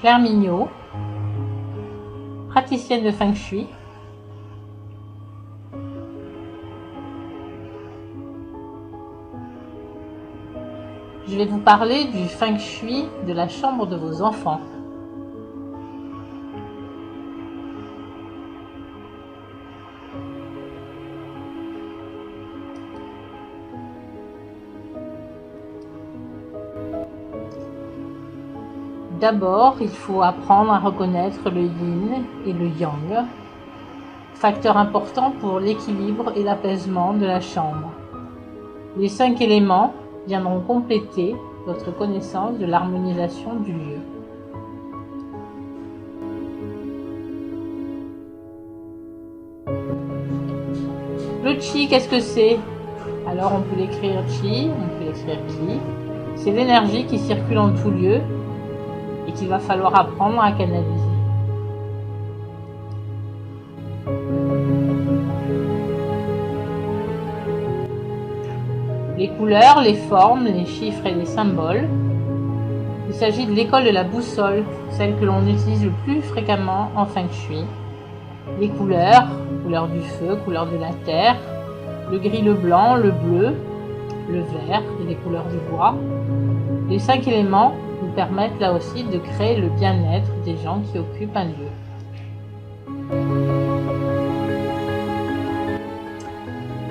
Claire Mignot, praticienne de Feng Shui. Je vais vous parler du Feng Shui de la chambre de vos enfants. D'abord, il faut apprendre à reconnaître le yin et le yang, facteur important pour l'équilibre et l'apaisement de la chambre. Les 5 éléments viendront compléter votre connaissance de l'harmonisation du lieu. Le Qi, qu'est-ce que c'est? Alors on peut l'écrire Qi, on peut l'écrire Qi. C'est l'énergie qui circule en tout lieu et qu'il va falloir apprendre à canaliser. Les couleurs, les formes, les chiffres et les symboles. Il s'agit de l'école de la boussole, celle que l'on utilise le plus fréquemment en Feng Shui. Les couleurs, couleur du feu, couleur de la terre, le gris, le blanc, le bleu, le vert et les couleurs du bois. Les 5 éléments nous permettent là aussi de créer le bien-être des gens qui occupent un lieu.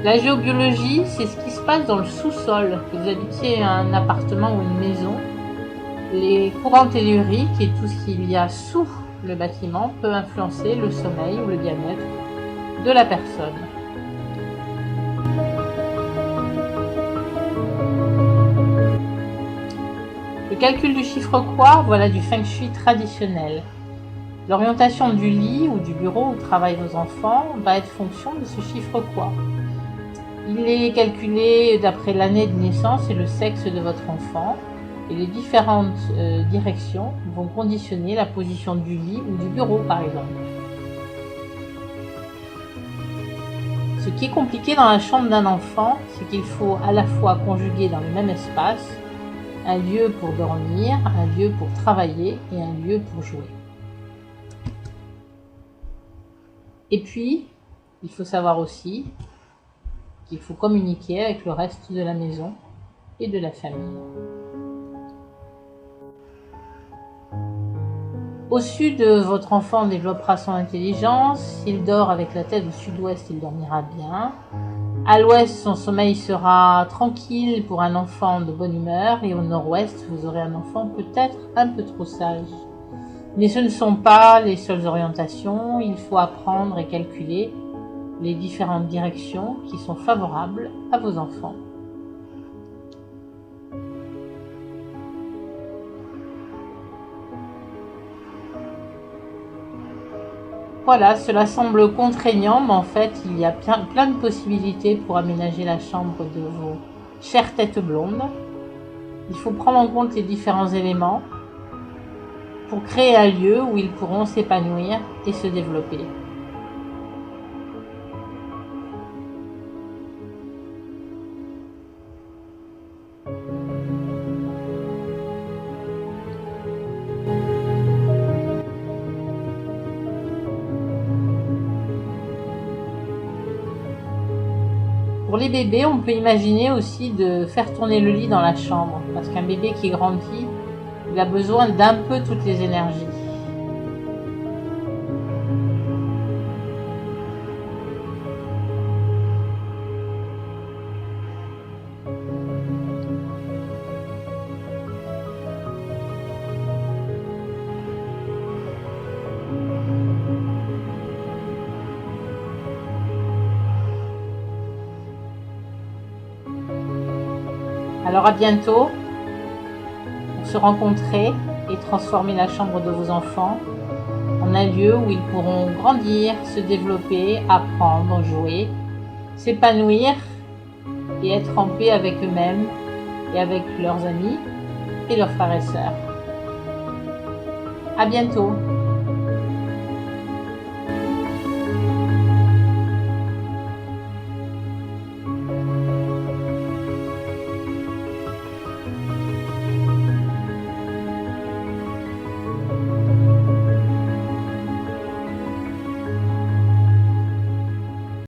La géobiologie, c'est ce qui se passe dans le sous-sol. Que vous habitiez un appartement ou une maison, les courants telluriques et tout ce qu'il y a sous le bâtiment peut influencer le sommeil ou le bien-être de la personne. Le calcul du chiffre quoi, voilà du Feng Shui traditionnel. L'orientation du lit ou du bureau où travaillent vos enfants va être fonction de ce chiffre quoi. Il est calculé d'après l'année de naissance et le sexe de votre enfant, et les différentes directions vont conditionner la position du lit ou du bureau par exemple. Ce qui est compliqué dans la chambre d'un enfant, c'est qu'il faut à la fois conjuguer dans le même espace un lieu pour dormir, un lieu pour travailler et un lieu pour jouer. Et puis, il faut savoir aussi qu'il faut communiquer avec le reste de la maison et de la famille. Au sud, votre enfant développera son intelligence. S'il dort avec la tête au sud-ouest, il dormira bien. À l'ouest, son sommeil sera tranquille pour un enfant de bonne humeur, et au nord-ouest, vous aurez un enfant peut-être un peu trop sage. Mais ce ne sont pas les seules orientations, il faut apprendre et calculer les différentes directions qui sont favorables à vos enfants. Voilà, cela semble contraignant, mais en fait, il y a plein de possibilités pour aménager la chambre de vos chères têtes blondes. Il faut prendre en compte les différents éléments pour créer un lieu où ils pourront s'épanouir et se développer. Pour les bébés, on peut imaginer aussi de faire tourner le lit dans la chambre, parce qu'un bébé qui grandit, il a besoin d'un peu toutes les énergies. Alors à bientôt pour se rencontrer et transformer la chambre de vos enfants en un lieu où ils pourront grandir, se développer, apprendre, jouer, s'épanouir et être en paix avec eux-mêmes et avec leurs amis et leurs frères et sœurs. À bientôt.